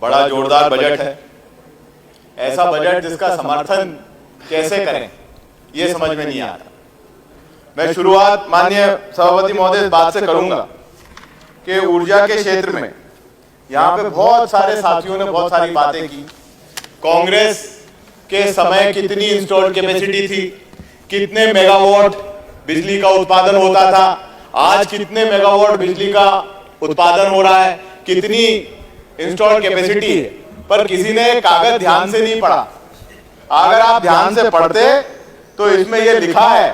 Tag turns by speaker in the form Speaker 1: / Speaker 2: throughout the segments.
Speaker 1: बड़ा जोरदार बजट है। ऐसा बजट जिसका समर्थन कैसे करें ये समझ में नहीं आता। मैं शुरुआत माननीय सभापति महोदय इस बात से करूंगा कि ऊर्जा के क्षेत्र में यहाँ पे बहुत सारे साथियों ने बहुत सारी बातें की। कांग्रेस के समय कितनी इंस्टॉल्ड कैपेसिटी थी, कितने मेगावाट बिजली का उत्पादन होता था, आज कितने मेगावाट बिजली का उत्पादन हो रहा है, कितनी इंस्टॉल्ड कैपेसिटी है, पर किसी ने कागज ध्यान से नहीं पढ़ा। अगर आप ध्यान से पढ़ते तो इसमें यह लिखा है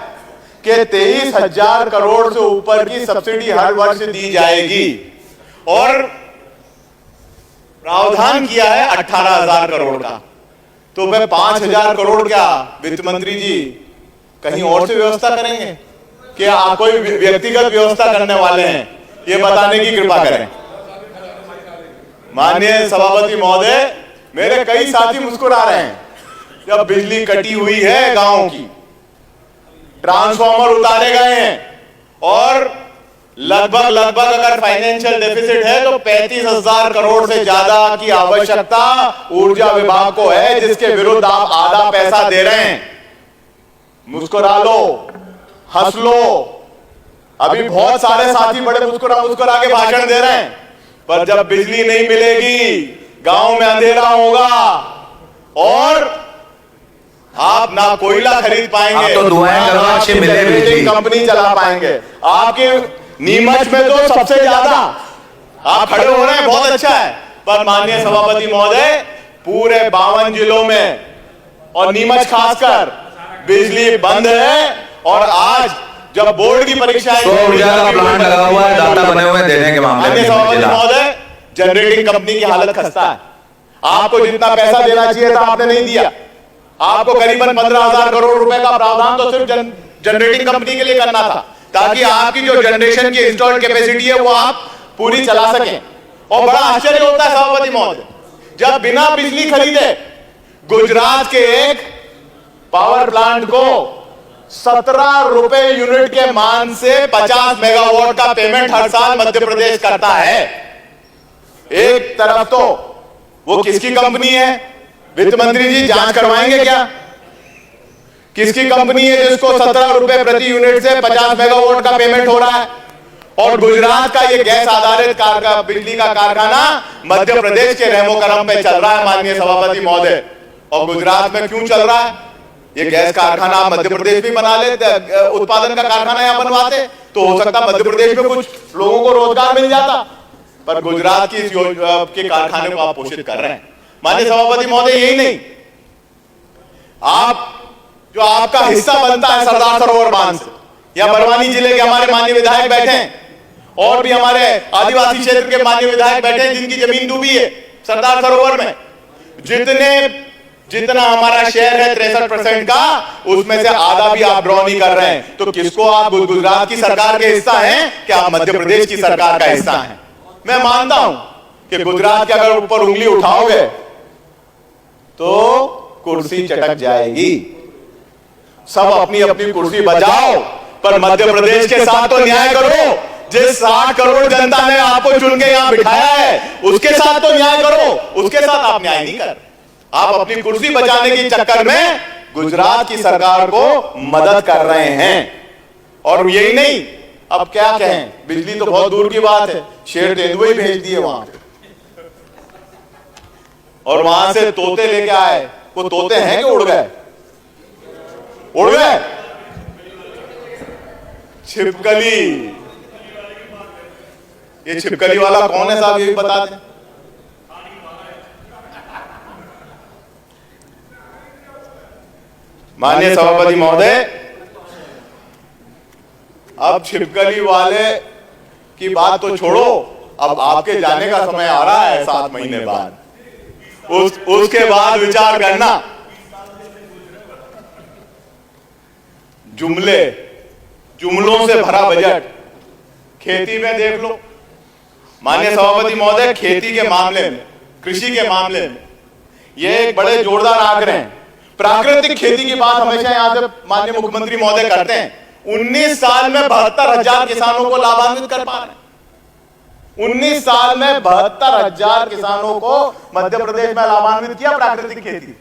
Speaker 1: कि 23,000 करोड़ से ऊपर की सब्सिडी हर वर्ष दी जाएगी और प्रावधान किया है 18,000 करोड़ का। तो मैं 5,000 करोड़ क्या वित्त मंत्री जी कहीं और से व्यवस्था करेंगे कि आप कोई व्यक्तिगत व्यवस्था करने वाले हैं, ये बताने की कृपा करें। माननीय सभापति महोदय, मेरे कई साथी मुस्कुरा रहे हैं। जब बिजली कटी हुई है, गांव की ट्रांसफार्मर उतारे गए हैं और लगभग अगर फाइनेंशियल डेफिसिट है तो 35,000 करोड़ से ज्यादा की आवश्यकता ऊर्जा विभाग को है, जिसके विरुद्ध आप आधा पैसा दे रहे हैं। मुस्कुरा लो, हंस लो। अभी बहुत सारे साथी बड़े मुस्कुरा के भाषण दे रहे हैं, पर जब बिजली नहीं मिलेगी, गांव में अंधेरा होगा और आप ना कोयला खरीद पाएंगे,
Speaker 2: आप तो दुआएं करो अच्छे मिले बिजली,
Speaker 1: कंपनी चला पाएंगे। आपके नीमच में तो सबसे ज्यादा आप खड़े हो रहे हैं, बहुत अच्छा है, पर माननीय सभापति महोदय पूरे 52 जिलों में और नीमच खासकर बिजली बंद है। और आज जब बोर्ड की परीक्षाएं
Speaker 2: ऊर्जा का प्लांट लगा हुआ है, डाटा बने हुए देने के मामले में
Speaker 1: सभापति महोदय जनरेटिंग कंपनी की हालत खस्ता है। आपको जितना पैसा देना चाहिए था आपने नहीं दिया। आपको करीबन 15,000 करोड़ रुपए का प्रावधान तो सिर्फ जनरेटिंग कंपनी के लिए करना था, ताकि आपकी जो जनरेशन की इंस्टॉल्ड कैपेसिटी है वो आप पूरी चला सकें। और बड़ा आश्चर्य होता है सभापति महोदय, जब बिना बिजली खरीदे गुजरात के एक पावर प्लांट को 17 रुपए यूनिट के मान से 50 मेगावाट का पेमेंट हर साल मध्य प्रदेश करता है। एक तरफ तो वो किसकी कंपनी है, वित्त मंत्री जी जांच करवाएंगे क्या? किसकी कंपनी है जिसको 17 रुपए प्रति यूनिट से 50 मेगावाट का पेमेंट हो रहा है? और गुजरात का ये गैस आधारित बिजली का कारखाना मध्य प्रदेश के रहमो करम पे चल रहा है माननीय सभापति महोदय। और गुजरात में क्यों चल रहा है ये गैस कारखाना? मध्य प्रदेश भी बना लेते, उत्पादन का कारखाना यहां बनवाते तो हो सकता मध्य प्रदेश में कुछ लोगों को रोजगार मिल जाता, पर गुजरात की के कारखाने को आप पोषित कर रहे हैं। माननीय सभापति महोदय, यही नहीं, आप जो आपका हिस्सा बनता है सरदार सरोवर बांध से, या बड़वानी जिले के हमारे माननीय विधायक बैठे हैं और भी हमारे आदिवासी क्षेत्र के माननीय विधायक बैठे हैं जिनकी जमीन डूबी है सरदार सरोवर में। जितना हमारा शेयर है 63% का, उसमें से आधा भी आप ड्रॉ नहीं कर रहे हैं। तो किसको आप गुजरात की सरकार के हिस्सा हैं कि आप मध्य प्रदेश की सरकार का हिस्सा हैं? मैं मानता हूं कि गुजरात के अगर ऊपर उंगली उठाओगे तो कुर्सी चटक जाएगी। सब अपनी अपनी कुर्सी बजाओ, पर मध्य प्रदेश के साथ तो न्याय करो। जिस 60 करोड़ जनता ने आपको चुन के यहां बिठाया है उसके साथ तो न्याय करो, उसके साथ आप न्याय नहीं कर। आप अपनी कुर्सी बचाने के चक्कर में गुजरात की सरकार को मदद कर रहे हैं। और यही नहीं, अब क्या कहें, बिजली तो बहुत दूर की बात है, शेर तेंदुए ही भेज दिए वहां पे और वहां से तोते लेके आए। वो तोते हैं कि उड़ गए? उड़ गए। छिपकली, ये छिपकली वाला कौन है साहब, ये भी बता दें। माननीय सभापति महोदय, अब छिपकली वाले की बात तो छोड़ो, अब आपके जाने का समय आ रहा है 7 महीने बाद। उसके बाद विचार करना। जुमलों से भरा बजट, खेती में देख लो माननीय सभापति महोदय, खेती के मामले में, कृषि के मामले में ये एक बड़े जोरदार आंकड़े हैं। प्राकृतिक खेती की बात हमेशा यहां से माननीय मुख्यमंत्री महोदय करते हैं। 19 साल में 72,000 किसानों को लाभान्वित कर पा रहे हैं। 19 साल में 72,000 किसानों को मध्य प्रदेश में लाभान्वित किया प्राकृतिक खेती,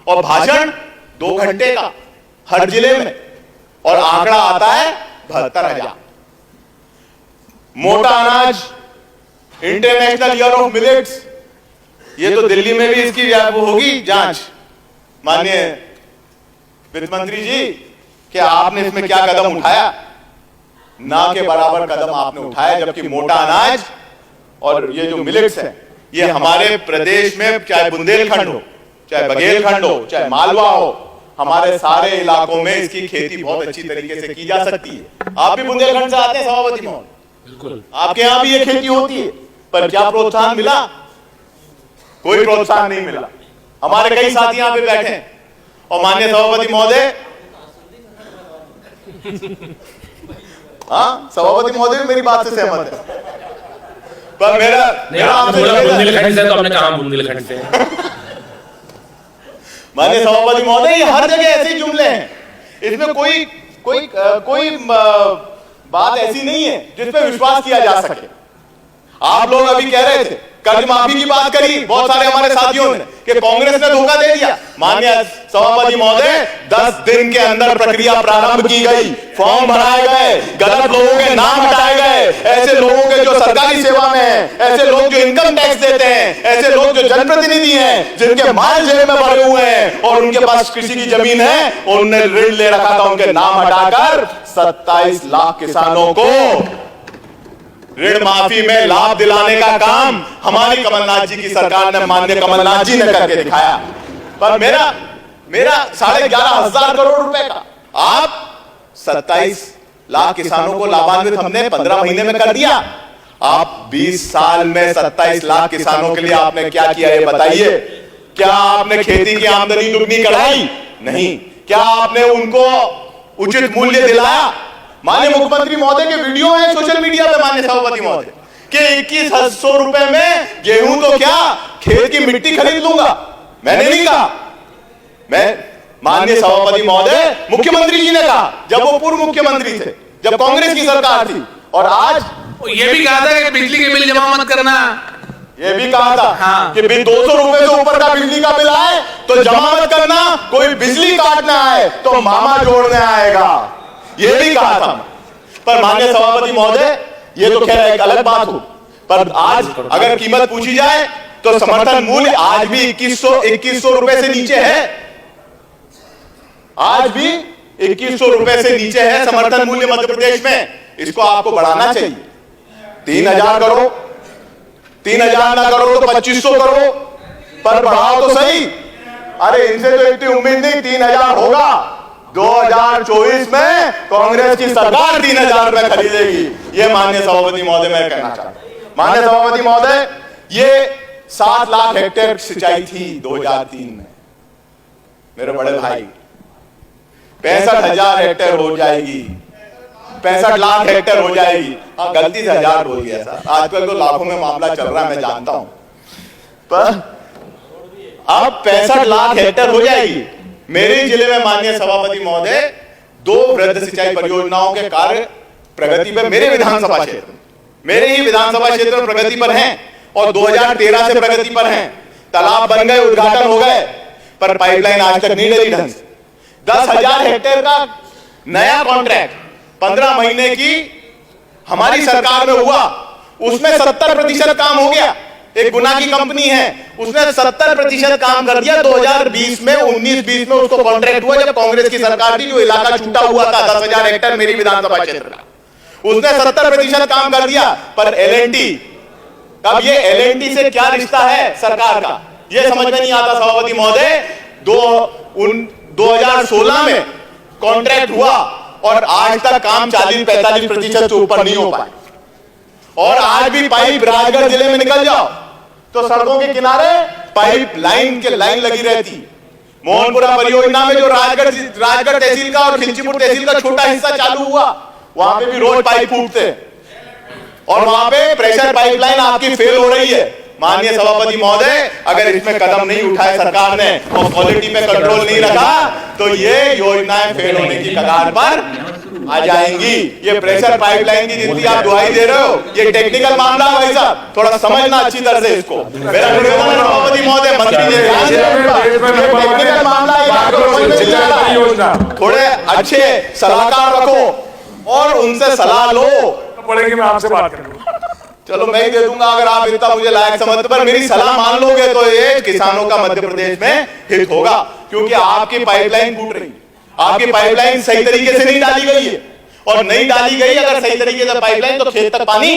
Speaker 1: और भाषण 2 घंटे का हर जिले में, और आंकड़ा आता है 72,000। मोटा अनाज इंटरनेशनल ईयर ऑफ मिलेट्स, ये तो दिल्ली में भी इसकी होगी जांच। माननीय वित्त मंत्री जी, क्या आपने इसमें क्या कदम उठाया? ना के बराबर कदम आपने उठाया, जबकि मोटा अनाज और ये जो मिलेट्स है, ये हमारे प्रदेश में चाहे बुंदेलखंड हो, चाहे बघेलखंड हो, चाहे मालवा हो, हमारे सारे इलाकों में इसकी खेती बहुत अच्छी तरीके से की जा सकती है। आप भी बुंदेलखंड से आते हैं सभापति महोदय, बिल्कुल आपके यहां भी ये खेती होती है, पर क्या प्रोत्साहन मिला? कोई प्रोत्साहन नहीं मिला। हमारे कई साथी यहां पे बैठे हैं, और माननीय सभापति महोदय, हाँ सभापति महोदय भी मेरी बात से सहमत है, पर मेरा
Speaker 3: बुंदेलखंड से, तो हमने कहा बुंदेलखंड से।
Speaker 1: माननीय सभापति महोदय, ये हर जगह ऐसे जुमले हैं, इसमें कोई बात ऐसी नहीं है जिस पे विश्वास किया जा सके। आप लोग अभी कह रहे थे, कर्ज माफी की बात करी बहुत सारे हमारे साथियों ने कि कांग्रेस ने धोखा दे दिया। माननीय सभापति महोदय, 10 दिन के अंदर प्रक्रिया प्रारंभ की गई, फॉर्म भराए गए, गलत लोगों के नाम हटाए गए, ऐसे लोगों के जो सरकारी सेवा में हैं, ऐसे लोग जो इनकम टैक्स देते हैं, ऐसे लोग जो जनप्रतिनिधि हैं, जिनके माल जेब में भरे हुए हैं और उनके पास कृषि की जमीन है, और उन्होंने ऋण ले रखा था, उनके नाम हटाकर 27 लाख किसानों को ऋण माफी में लाभ दिलाने का काम हमारी कमलनाथ जी की सरकार ने, माननीय कमलनाथ जी ने करके दिखाया। पर मेरा 11,500 करोड़ रुपए का आप 27 लाख किसानों को लाभान्वित हमने 15 महीने में कर दिया। आप 20 साल में 27 लाख किसानों के लिए आपने क्या किया ये बताइए? क्या आपने खेती की आमदनी दुगनी कराई? नहीं। क्या आपने उनको उचित मूल्य दिलाया? माननीय मुख्यमंत्री महोदय के वीडियो है सोशल मीडिया पे, माननीय सभापति महोदय, कि 2100 रुपए में गेहूं तो क्या खेत की मिट्टी खरीद लूंगा। मैंने नहीं कहा, मैं माननीय सभापति महोदय मुख्यमंत्री जी ने कहा, जब वो पूर्व मुख्यमंत्री थे, जब कांग्रेस की सरकार थी। और आज
Speaker 2: ये भी कहा था कि बिजली के बिल जमा मत करना,
Speaker 1: ये भी कहा था
Speaker 2: हाँ।
Speaker 1: कि 200 रुपए से ऊपर का बिजली का बिल आए तो जमा मत करना, कोई बिजली काटना आए तो मामा जोड़ने आएगा, ये भी कहा था। पर माननीय सभापति महोदय, ये तो खैर एक अलग बात हो, पर आज अगर कीमत पूछी जाए तो समर्थन मूल्य आज भी 2100 रुपए से नीचे है। आज भी 2100 रुपए से नीचे है समर्थन मूल्य मध्य प्रदेश में। इसको आपको बढ़ाना चाहिए। 3,000 करोड़, 3,000 ना करोड़ तो 2,500 करोड़, पर बढ़ाओ तो सही। अरे इनसे तो इतनी उम्मीद नहीं 3,000 होगा। 2024 में कांग्रेस की सरकार 3,000 रुपए खरीदेगी, ये माननीय सभापति महोदय मैं कहना चाहता हूं। माननीय सभापति महोदय, ये 7 लाख हेक्टेयर सिंचाई थी 2003 में, मेरे बड़े भाई 65,000 हेक्टेयर हो जाएगी, 65 लाख हेक्टेयर हो जाएगी। हाँ, गलती से 1000 बोल गया सर, आजकल तो लाखों में मामला चल रहा है, मैं जानता हूं, पर अब 65 लाख हेक्टेयर हो जाएगी। मेरे जिले में माननीय सभापति महोदय 2 वृहद सिंचाई परियोजनाओं के कार्य प्रगति पर मेरे विधानसभा क्षेत्र, मेरे ही विधानसभा क्षेत्र में प्रगति पर हैं, और 2013 से प्रगति पर हैं। तालाब बन गए, उद्घाटन हो गए, पर पाइपलाइन आज तक नहीं डली ढंग से। 10,000 हेक्टेयर का नया कॉन्ट्रैक्ट 15 महीने की हमारी सरकार में हुआ, उसमें 70% काम हो गया। एक गुना की कंपनी है, उसने 70% काम कर दिया। 2020 में 19-20 में उसको कॉन्ट्रैक्ट हुआ, जब कांग्रेस की सरकार थी, जो इलाका छूटा हुआ था 10,000 हेक्टेयर मेरी विधानसभा क्षेत्र का, उसने 70% काम कर दिया। पर L&T, अब ये L&T से क्या रिश्ता है सरकार का, ये समझ में नहीं आता सभापति महोदय। 2016 में कॉन्ट्रैक्ट हुआ और आज तक काम 40-45% से ऊपर नहीं हो पाए। और आज भी पाइप राजगढ़ जिले में निकल जाओ तो सड़कों के किनारे पाइप लाइन के लाइन लगी रहती। मोहनपुरा परियोजना में जो राजगढ़ तहसील का और खिलचीपुर तहसील का छोटा हिस्सा चालू हुआ, वहां पे भी रोज पाइप फूटते, और वहां पे प्रेशर पाइपलाइन आपकी फेल हो रही है। माननीय सभापति महोदय, अगर इसमें कदम नहीं उठाए सरकार ने और क्वालिटी पे कंट्रोल नहीं रखा, तो ये योजनाएं फेल होने की कगार पर आ जाएंगी। ये प्रेशर पाइपलाइन की जितनी आप दुहाई दे रहे हो, ये टेक्निकल मामला है भाई साहब, थोड़ा समझना अच्छी तरह से इसको। मेरा निवेदन है सभापति महोदय, मंत्री जी टेक्निकल मामला है, थोड़े अच्छे सलाहकार रखो और उनसे सलाह लो।
Speaker 4: पड़ेगी, मैं आपसे बात करूंगा।
Speaker 1: चलो मैं ही दे दूंगा अगर आप इतना मुझे लायक समझते, पर मेरी सलाह मान लोगे तो ये किसानों का मध्य प्रदेश में हित होगा, क्योंकि आपकी पाइपलाइन फूट रही, आपकी पाइपलाइन सही तरीके से नहीं डाली गई है, और नहीं डाली गई अगर सही तरीके से पाइपलाइन तो खेत तक पानी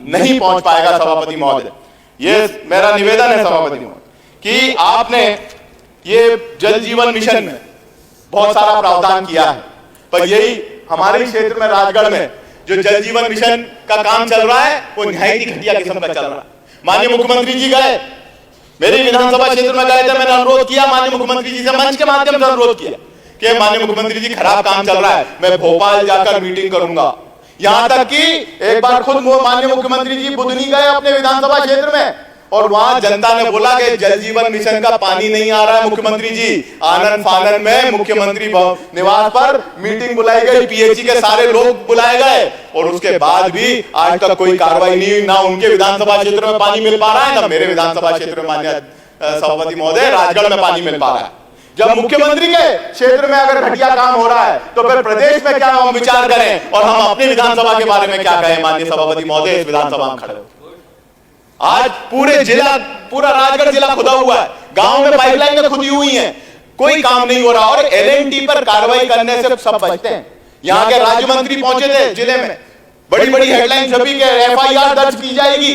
Speaker 1: नहीं पहुंच पाएगा। सभापति महोदय, ये मेरा निवेदन है सभापति महोदय कि आपने ये जल जीवन मिशन में बहुत सारा प्रावधान किया है, पर यही हमारे क्षेत्र में राजगढ़ में जो जल जीवन मिशन का काम चल रहा है वो नहायत ही घटिया किस्म का चल रहा है। माननीय मुख्यमंत्री जी गए, मेरी विधानसभा क्षेत्र में गए थे, मैंने अनुरोध किया माननीय मुख्यमंत्री जी से, मंच के माध्यम से अनुरोध किया कि माननीय मुख्यमंत्री जी खराब काम चल रहा है, मैं भोपाल जाकर मीटिंग करूंगा। यहां तक कि एक बार खुद माननीय मुख्यमंत्री जी बुधनी गए अपने विधानसभा क्षेत्र में, और वहां जनता ने बोला कि जल जीवन मिशन का पानी नहीं आ रहा है मुख्यमंत्री जी। आनंद फानन में मुख्यमंत्री निवास पर मीटिंग बुलाई गई, पीएचई के सारे लोग बुलाए गए, और उसके बाद भी आज तक कोई कार्रवाई नहीं हुई। ना उनके विधानसभा क्षेत्र में पानी मिल पा रहा है, ना मेरे विधानसभा क्षेत्र में माननीय सभापति महोदय राजगढ़ में पानी मिल पा रहा है। जब मुख्यमंत्री के क्षेत्र में अगर घटिया काम हो रहा है तो फिर प्रदेश में क्या हम विचार करें और हम अपनी विधानसभा के बारे में क्या कहें। माननीय सभापति महोदय, इस विधानसभा में खड़े हो, आज पूरे जिला, पूरा राजगढ़ जिला खुदा हुआ है, गांव में पाइपलाइन खुदी हुई है, कोई काम नहीं हो रहा, और एलएनटी पर कार्रवाई करने से सब बचते हैं। यहाँ के राज्य मंत्री पहुंचे थे जिले में, बड़ी बड़ी हेडलाइन छपी के एफआईआर दर्ज की जाएगी,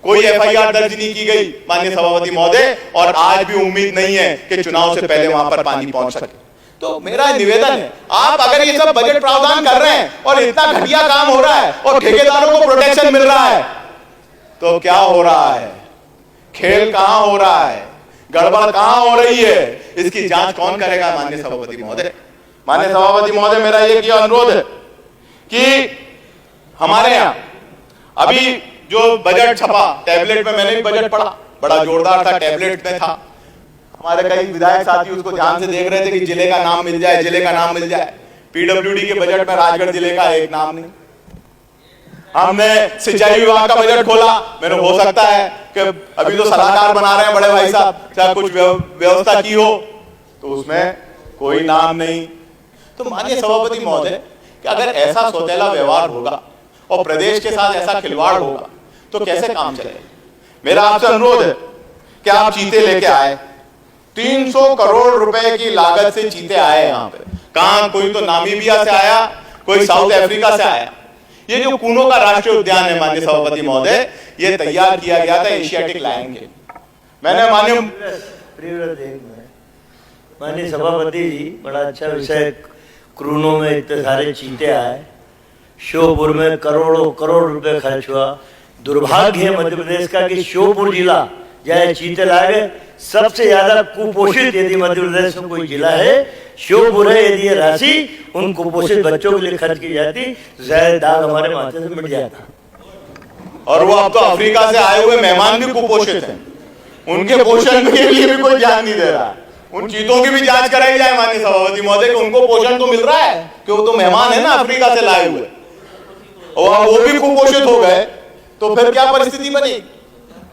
Speaker 1: कोई एफआईआर दर्ज नहीं की गई माननीय सभापति महोदय, और आज भी उम्मीद नहीं है कि चुनाव से पहले वहां पर पानी पहुंच सके। तो मेरा निवेदन है, आप अगर ये सब बजट प्रावधान कर रहे हैं और इतना घटिया काम हो रहा है और ठेकेदारों को प्रोटेक्शन मिल रहा है, तो क्या हो रहा है, खेल कहां हो रहा है, गड़बड़ कहां हो रही है, इसकी जांच कौन करेगा। माननीय सभापति महोदय, माननीय सभापति महोदय, मेरा एक अनुरोध है कि हमारे यहां अभी जो बजट छपा, टैबलेट में मैंने भी बजट पढ़ा, बड़ा जोरदार था, टैबलेट में था, हमारे कई विधायक साथी उसको ध्यान से देख रहे थे कि जिले का नाम मिल जाए, जिले का नाम मिल जाए। पीडब्ल्यूडी के बजट में राजगढ़ जिले का एक नाम नहीं। हमने सिंचाई विभाग का बजट खोला, मैंने हो सकता है कि अभी तो सलाहकार बना रहे हैं बड़े भाई साहब, चाहे कुछ व्यवस्था की हो, तो उसमें कोई नाम नहीं। तो माननीय सभापति महोदय, कि अगर ऐसा सौतेला व्यवहार होगा और प्रदेश के साथ ऐसा खिलवाड़ होगा तो कैसे काम चलेगा। मेरा आपसे अनुरोध है कि आप चीते लेके आए, 300 करोड़ रुपए की लागत से चीते आए यहाँ पे, कहां, कोई तो नामीबिया से आया, कोई साउथ अफ्रीका से आया। ये जो कूनो का राष्ट्रीय उद्यान है माननीय सभापति महोदय, ये तैयार किया गया था एशियाटिक लायन के। मैंने
Speaker 5: माननीय सभापति जी, बड़ा अच्छा विषय, क्रूनो में इतने सारे चीते आए, श्योपुर में करोड़ों करोड़ रुपए खर्च हुआ। दुर्भाग्य है मध्य प्रदेश का कि श्योपुर जिला जहाँ चीते लाए गए, सबसे ज्यादा कुपोषित यदि मध्य प्रदेश में कोई जिला है श्योपुर है। यदि ये राशि उन कुपोषित बच्चों के लिए खर्च की जाती तो शायद दाग हमारे माथे से मिट जाता।
Speaker 1: और वो अब तो अफ्रीका से आए हुए मेहमान भी कुपोषित हैं, उनके पोषण के लिए भी कोई ध्यान नहीं दे रहा। उन चीतों की भी जांच कराई जाए माननीय सभापति महोदय, कि उनको पोषण तो मिल रहा है, कि वो तो मेहमान है ना अफ्रीका से लाए हुए, और वो भी कुपोषित हो गए तो फिर क्या परिस्थिति बनेगी।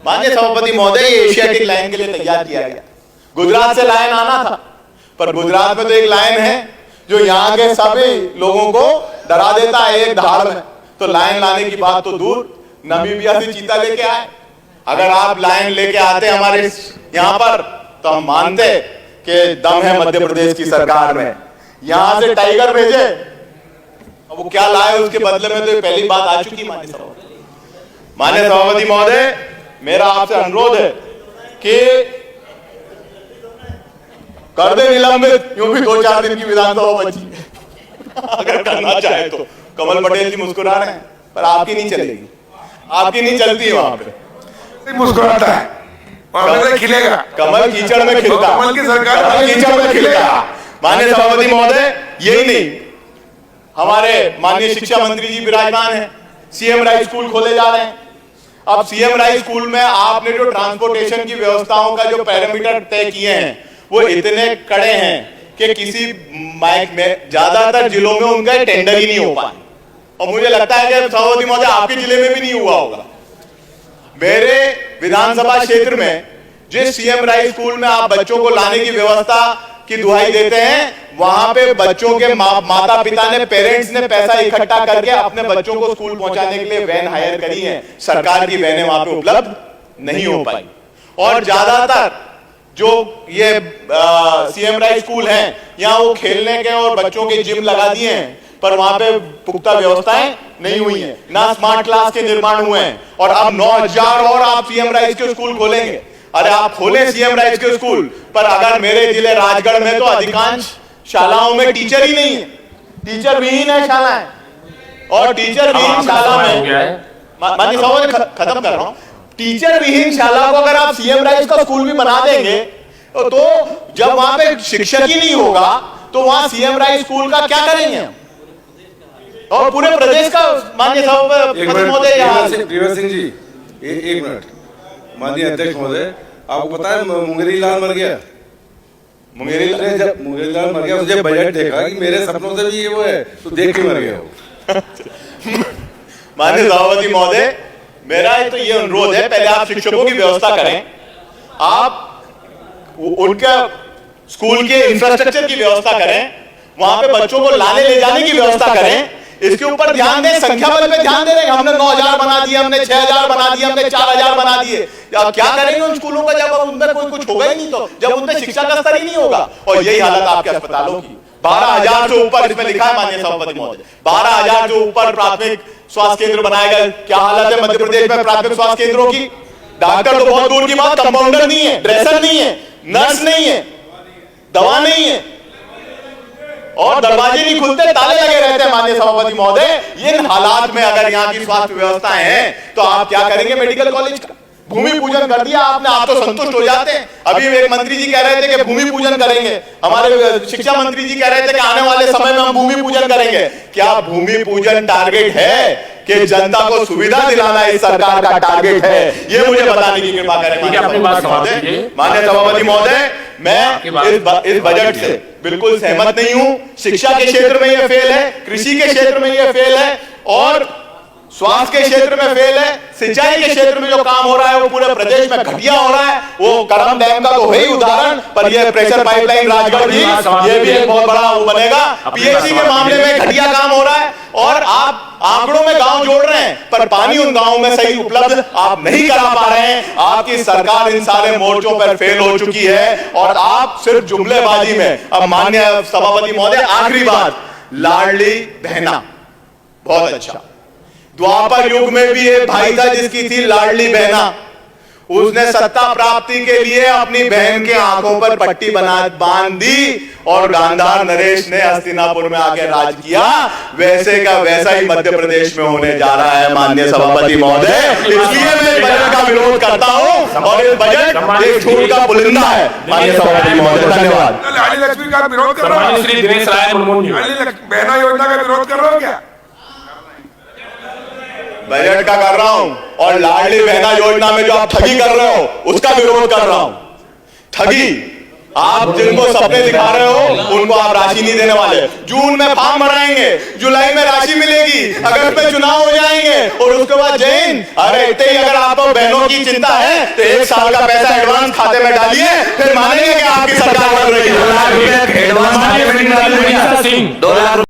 Speaker 1: माननीय सभापति महोदय, एशियाटिक लायन के लिए तैयार किया गया, गुजरात से लायन आना था, पर गुजरात में तो एक लायन है जो यहाँ के सभी लोगों को डरा देता है एक धाड़ में, तो लायन लाने की बात तो दूर, नामीबिया से चीता लेके आए। अगर आप लायन लेके आते हमारे यहाँ पर तो हम मानते कि दम है मध्य प्रदेश की सरकार में। यहां से टाइगर भेजे, अब वो क्या लाए उसके बदले में तो पहली बात आ चुकी। माननीय सभापति महोदय, मेरा आपसे अनुरोध है कि कर दे निलंबित, यूं भी 2-4 दिन की विधानसभा बची अगर करना चाहे तो। कमल पटेल जी मुस्कुरा रहे हैं, पर आपकी नहीं चलेगी, आपकी नहीं चलती वहां पे।
Speaker 4: मुस्कुराता है, खिलेगा,
Speaker 1: कमल कीचड़ में खिलता,
Speaker 4: कमल की सरकार
Speaker 1: कमल कीचड़ में खिलेगा। माननीय सभापति महोदय, यही नहीं, हमारे माननीय शिक्षा मंत्री जी विराजमान हैं, सीएम राइस स्कूल खोले जा रहे हैं। अब सीएम राइस स्कूल में आपने जो ट्रांसपोर्टेशन की व्यवस्थाओं का जो पैरामीटर तय किए हैं वो इतने कड़े हैं कि किसी माइक में ज्यादातर जिलों में उनका टेंडर ही नहीं हो पाए, और मुझे लगता है कि सभापति महोदय आपके जिले में भी नहीं हुआ होगा। मेरे विधानसभा क्षेत्र में जिस सीएम राइस स्कूल में आप बच्चों को लाने की व्यवस्था की दुहाई देते हैं, वहां पे बच्चों के माता पिता ने, पेरेंट्स ने पैसा इकट्ठा करके अपने बच्चों को स्कूल पहुंचाने के लिए वैन हायर करी है। सरकार की वैनें वहां पे उपलब्ध नहीं हो पाई, और ज्यादातर जो ये सीएम राइस स्कूल हैं, यहाँ वो खेलने के और बच्चों के जिम लगा दिए हैं, पर वहां पे पुख्ता व्यवस्थाएं नहीं हुई हैं, ना स्मार्ट क्लास के निर्माण हुए हैं। और अब 9000 और आप सीएम राइस के स्कूल खोलेंगे। अरे आप खोले सीएम राइस के स्कूल, पर अगर मेरे जिले राजगढ़ में तो अधिकांश शालाओं में टीचर ही नहीं है, टीचर विहीन है शालाएं, और टीचर विहीन शाला में माननीय सभापति खत्म कर रहा हूं, टीचर विहीन शाला को अगर आप सीएम राइस का स्कूल भी बना देंगे, तो जब वहां पे शिक्षक ही नहीं होगा तो वहां सीएम राइस स्कूल का क्या करेंगे हम? और पूरे प्रदेश का माननीय सभापति महोदय,
Speaker 6: प्रियवर सिंह जी एक मिनट, माननीय अध्यक्ष महोदय, आपको पता है मुंगेरी लाल मर गया? जब मुंगेरी लाल मर गया, मुझे बजट देखा कि मेरे सपनों से भी ये वो है, तो देख के मर गया।
Speaker 1: माननीय सभापति महोदय, मेरा तो ये अनुरोध है, पहले आप शिक्षकों की व्यवस्था करें, आप उनका स्कूल के इंफ्रास्ट्रक्चर की व्यवस्था करें, वहां पे बच्चों को लाने ले जाने की व्यवस्था करें, इसके ऊपर ध्यान दें, संख्या बल पे ध्यान दे रहे हैं। हमने 9000 बना दिए, हमने 6000 बना दिए, हमने 4000 बना दिए। अब क्या करेंगे उन स्कूलों का जब उनमें कोई कुछ होगा ही नहीं, तो जब उनमें शिक्षा का स्तर ही नहीं होगा। और यही हालत आपके अस्पतालों की। 12000 से ऊपर इसमें लिखा है माननीय सभापति महोदय, 12000 से ऊपर प्राथमिक स्वास्थ्य केंद्र बनाए गए। क्या हालत है मध्य प्रदेश में प्राथमिक स्वास्थ्य केंद्रों की? डॉक्टर तो बहुत दूर की बात, कंपाउंडर नहीं है, ड्रेसर नहीं है, नर्स नहीं है, दवा नहीं है, और दरवाजे नहीं खुलते, ताले लगे रहते हैं। माननीय सभापति महोदय, इन हालात में अगर यहाँ की स्वास्थ्य व्यवस्थाएं हैं तो आप क्या करेंगे? मेडिकल कॉलेज का भूमि पूजन कर दिया आपने, आप तो संतुष्ट हो जाते हैं। अभी एक मंत्री जी कह रहे थे कि भूमि पूजन करेंगे, हमारे शिक्षा मंत्री जी कह रहे थे कि आने वाले समय में हम भूमि पूजन करेंगे। क्या भूमि पूजन टारगेट है कि जनता को सुविधा दिलाना इस सरकार का टारगेट है? ये मुझे बताने की कृपा करें माननीय सभापति महोदय। मैं इस बजट से बिल्कुल सहमत नहीं हूं। शिक्षा के क्षेत्र में यह फेल है, कृषि के क्षेत्र में यह फेल है, और स्वास्थ्य के क्षेत्र में फेल है। सिंचाई के क्षेत्र में जो काम हो रहा है वो पूरे प्रदेश में घटिया हो रहा है। वो करम डैम का तो है ही उदाहरण, पर यह प्रेशर पाइपलाइन राजगढ़ की, ये भी एक बहुत बड़ा वो बनेगा। पीएचसी के मामले में घटिया काम हो रहा है, और आप आंकड़ों में गांव जोड़ रहे हैं, पर पानी उन गांवों में सही उपलब्ध आप नहीं करा पा रहे हैं। आपकी सरकार इन सारे मोर्चों पर फेल हो चुकी है, और आप सिर्फ जुमलेबाजी में। अब माननीय सभापति महोदय, आखिरी बात, लाडली बहना बहुत अच्छा। द्वापर युग में भी एक भाई था जिसकी थी लाडली बहना, उसने सत्ता प्राप्ति के लिए अपनी बहन के आंखों पर पट्टी बांध दी, और गांधार नरेश ने हस्तिनापुर में आके राज किया। वैसे का वैसा ही मध्य प्रदेश में होने जा रहा है माननीय सभापति महोदय। इसलिए मैं इस बजट का विरोध करता हूं, और ये बजट एक झूठ का पुलिंदा है माननीय सभापति महोदय। धन्यवाद।
Speaker 4: लाडली लक्ष्मी का विरोध कर रहा हूं,
Speaker 3: श्री दिनेश राय मुर्मू,
Speaker 4: लाडली बहना योजना का विरोध कर रहा हूं क्या?
Speaker 1: बजट का कर रहा हूं, और लाडली बहना योजना में जो आप ठगी कर रहे हो उसका विरोध कर रहा हूं। ठगी, आप जिनको सपने दिखा रहे हो उनको आप राशि नहीं देने वाले। जून में फॉर्म भराएंगे, जुलाई में राशि मिलेगी, अगस्त में चुनाव हो जाएंगे, और उसके बाद जैन। अरे इतने ही अगर आपको बहनों की चिंता है तो 1 साल का पैसा एडवांस खाते में डालिए, फिर मानेंगे कि आपकी सरकार बन रही है।
Speaker 2: एडवांस